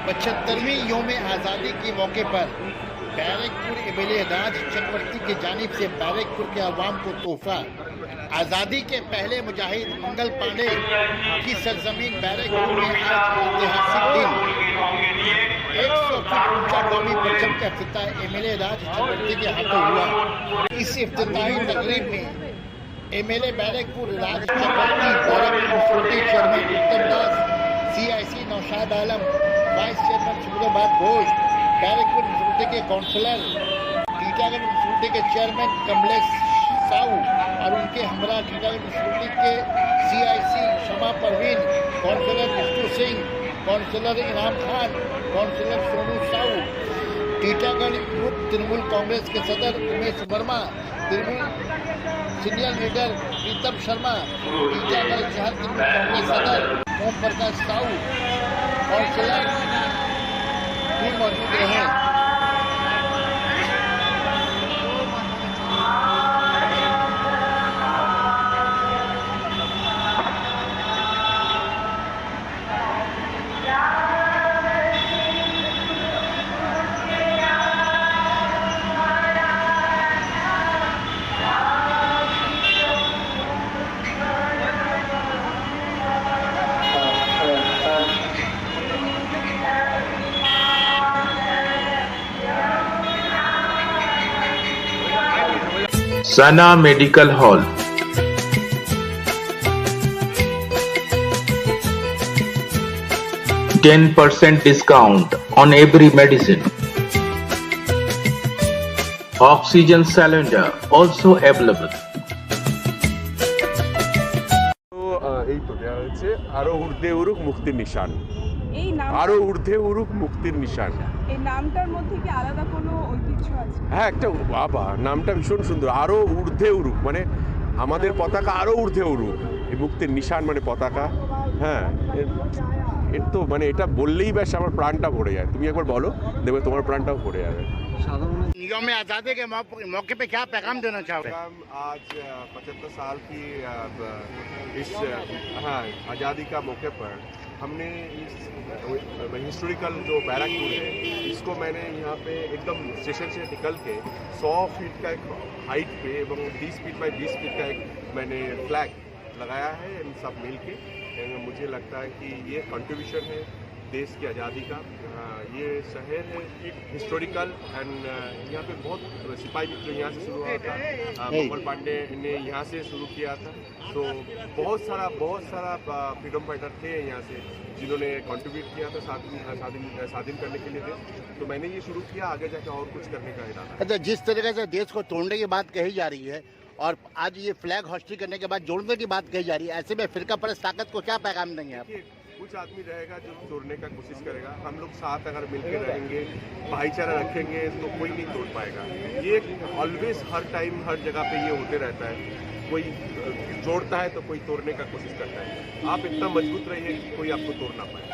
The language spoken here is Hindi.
75वीं योम आज़ादी के मौके पर बैरकपुर एमएलए राज चक्रवर्ती की जानिब से बैरकपुर के अवाम को तोहफा। आज़ादी के पहले मुजाहिद मंगल पांडे की सरजमीन बैरकपुर में आज ऐतिहासिक दिन 100 फीट ऊंचा कौमी परचम का इफ्तिताह एमएलए राज चक्रवर्ती के हाथों हुआ। इस इफ्तिताही तकरीब में MLA Barrackpore Raj Chakraborty, Barrackpore chairman Uttam Das, CIC Naushad Alam, vice chairman Subrabhat Ghosh, Barrackpore municipality के काउंसलर, टीटागढ़ म्यूनिसिपैलिटी के चेयरमैन कमलेश साहू और उनके हमरा टीटागढ़ म्यूनिसिपैलिटी के CIC Shama Parveen, councillor Vishnu Singh, councillor Inam Khan, councillor Sonu Sahu, Titagarh youth Trinamool Congress के सदर उमेश वर्मा, तृणमूल सीनियर लीडर प्रीतम शर्मा, टीटागढ़ शहर तृणमूल कांग्रेस सदर ओम प्रकाश साहू, काउंसलर भी मौजूद रहे। Sana Medical Hall. %10 discount on every medicine. Oxygen cylinder also available. এই তো দেওয়া হয়েছে আরো ঊর্ধ্বে উরুক মুক্তির নিশান। এই নাম আরো ঊর্ধ্বে উরুক মুক্তির নিশান। এই নামটার মধ্যে কি আলাদা কোনো ঐতিহ্য আছে? হ্যাঁ, একটা বাবা নামটা ভীষণ সুন্দর। আরো ঊর্ধ্বে উরুক মানে আমাদের পতাকা আরো ঊর্ধ্বে উরুক। এই মুক্তির নিশান মানে পতাকা। হ্যাঁ, এর তো মানে এটা বললেই ব্যাস আমার প্রাণটা ভরে যায়। তুমি একবার বলো, দেখবে তোমার প্রাণটাও ভরে যাবে। यौम आज़ादी के मौके पे क्या पैगाम देना चाहोगे? आज 75 साल की इस आज़ादी का मौके पर हमने इस हिस्टोरिकल जो बैरकपुर है इसको मैंने यहाँ पे एकदम स्टेशन से निकल के 100 फीट का एक हाइट पे एवं 20 फीट बाई 20 फीट का एक मैंने फ्लैग लगाया है इन सब मिल के। मुझे लगता है कि ये कंट्रीब्यूशन है देश की आज़ादी का। ये शहर है हिस्टोरिकल एंड यहाँ पे बहुत सिपाही मित्र यहाँ से शुरू हुआ था। मंगल पांडे ने यहाँ से शुरू किया था। तो बहुत सारा फ्रीडम फाइटर थे यहाँ से जिन्होंने कंट्रीब्यूट किया था स्वाधीन करने के लिए देश। तो मैंने ये शुरू किया, आगे जाकर और कुछ करने का इरादा। अच्छा, जिस तरीके से देश को तोड़ने की बात कही जा रही है और आज ये फ्लैग होस्टिंग करने के बाद जोड़ने की बात कही जा रही है, ऐसे में फिरका परस्त ताकत को क्या पैगाम देंगे आप? कुछ आदमी रहेगा जो तोड़ने का कोशिश करेगा। हम लोग साथ अगर मिलकर रहेंगे, भाईचारा रखेंगे तो कोई नहीं तोड़ पाएगा। ये ऑलवेज हर टाइम हर जगह पे ये होते रहता है। कोई जोड़ता है तो कोई तोड़ने का कोशिश करता है। आप इतना मजबूत रहिए कि कोई आपको तोड़ ना पाए।